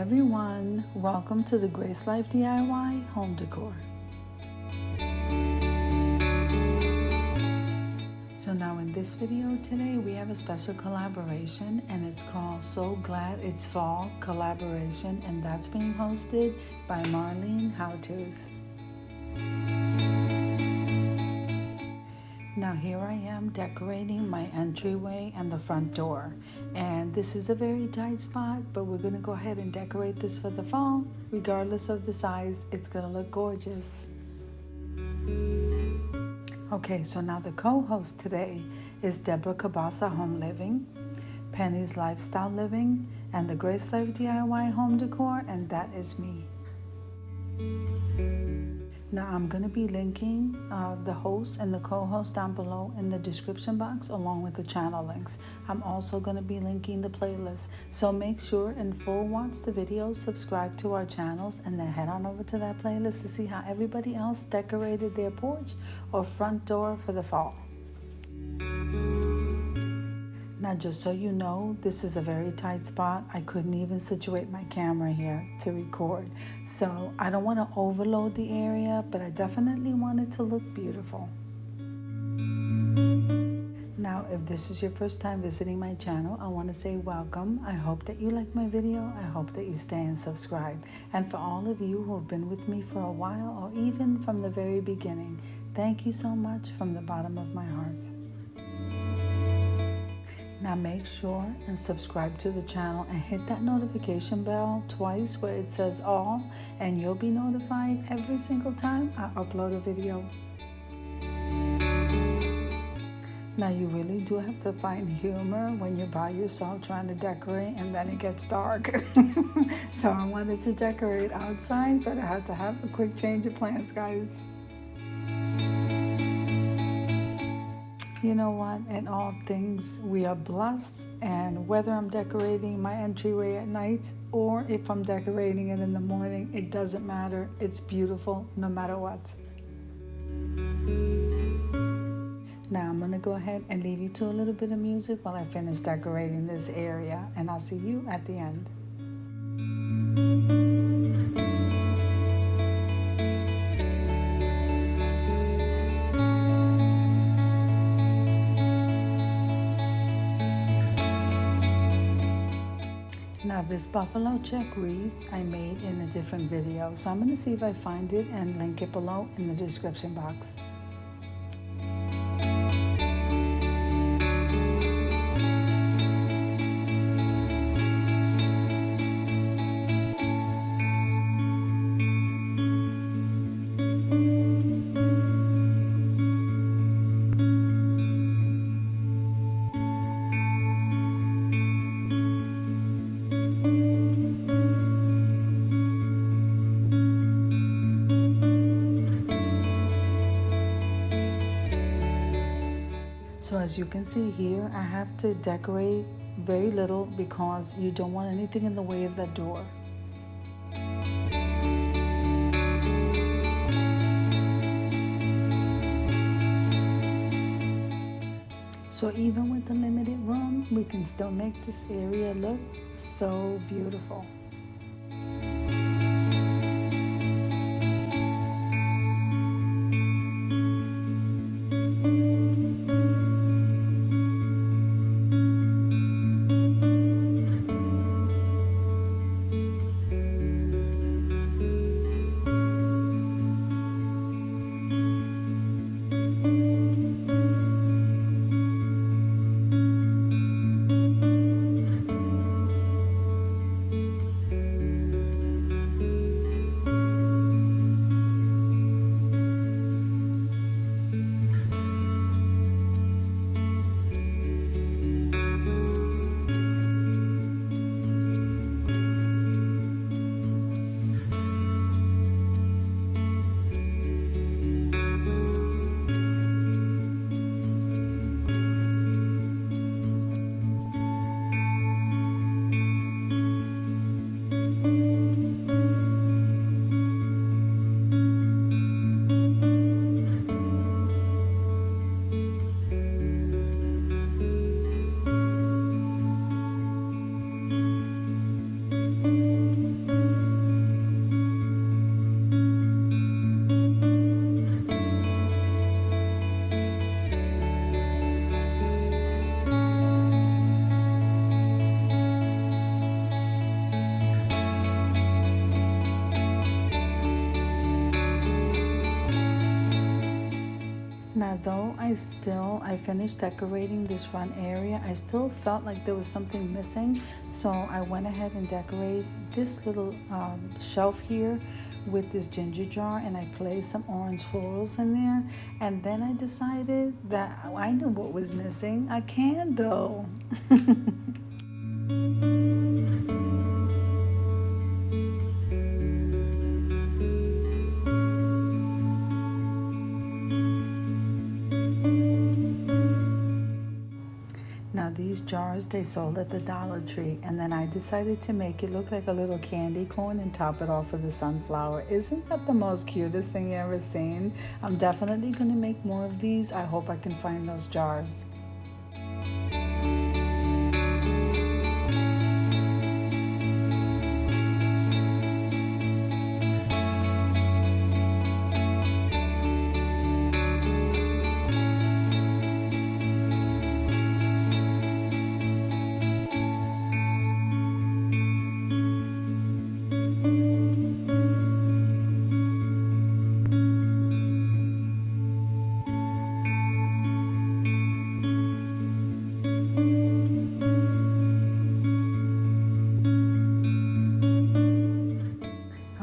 everyone, welcome to the Grace Life DIY Home Decor. So now in this video today we have a special collaboration and it's called So Glad It's Fall Collaboration, and that's being hosted by Marlene How-Tos. Now here I am decorating my entryway and the front door, and this is a very tight spot, but we're going to go ahead and decorate this for the fall. Regardless of the size, it's going to look gorgeous. Okay, so now the co-host today is Deborah Cabasa Home Living, Penny's Lifestyle Living, and the Grace Life DIY Home Decor, and that is me. Now I'm going to be linking the host and the co-host down below in the description box along with the channel links. I'm also going to be linking the playlist, so make sure and full watch the videos, subscribe to our channels, and then head on over to that playlist to see how everybody else decorated their porch or front door for the fall. Now just so you know, this is a very tight spot. I couldn't even situate my camera here to record. So I don't want to overload the area, but I definitely want it to look beautiful. Now, if this is your first time visiting my channel, I want to say welcome. I hope that you like my video. I hope that you stay and subscribe. And for all of you who have been with me for a while or even from the very beginning, thank you so much from the bottom of my heart. Now make sure and subscribe to the channel and hit that notification bell twice where it says all, and you'll be notified every single time I upload a video. Now you really do have to find humor when you're by yourself trying to decorate and then it gets dark. So I wanted to decorate outside, but I had to have a quick change of plans, guys. You know what, in all things we are blessed, and whether I'm decorating my entryway at night or if I'm decorating it in the morning, it doesn't matter. It's beautiful no matter what. Now I'm gonna go ahead and leave you to a little bit of music while I finish decorating this area, and I'll see you at the end. Now this buffalo check wreath I made in a different video, so I'm going to see if I find it and link it below in the description box. So as you can see here, I have to decorate very little because you don't want anything in the way of that door. So even with the limited room, we can still make this area look so beautiful. although I finished decorating this front area, I still felt like there was something missing. So I went ahead and decorated this little shelf here with this ginger jar, and I placed some orange florals in there. And then I decided that I knew what was missing: a candle. Now these jars, they sold at the Dollar Tree, and then I decided to make it look like a little candy corn and top it off with a sunflower. Isn't that the most cutest thing you ever seen? I'm definitely going to make more of these. I hope I can find those jars.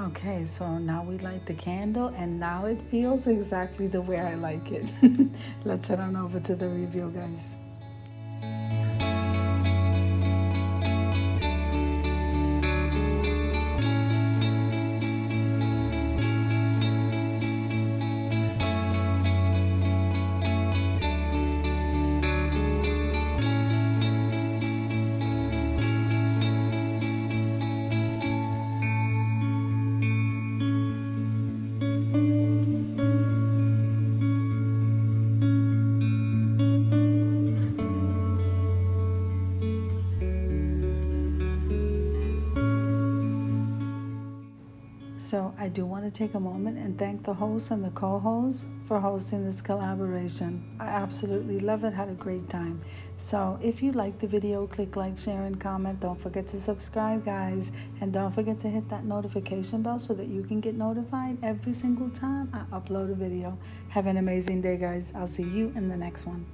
Okay, so now we light the candle, and now it feels exactly the way I like it. Let's head on over to the reveal, guys. So I do want to take a moment and thank the host and the co-host for hosting this collaboration. I absolutely love it, had a great time. So if you like the video, click like, share, and comment. Don't forget to subscribe, guys. And don't forget to hit that notification bell so that you can get notified every single time I upload a video. Have an amazing day, guys. I'll see you in the next one.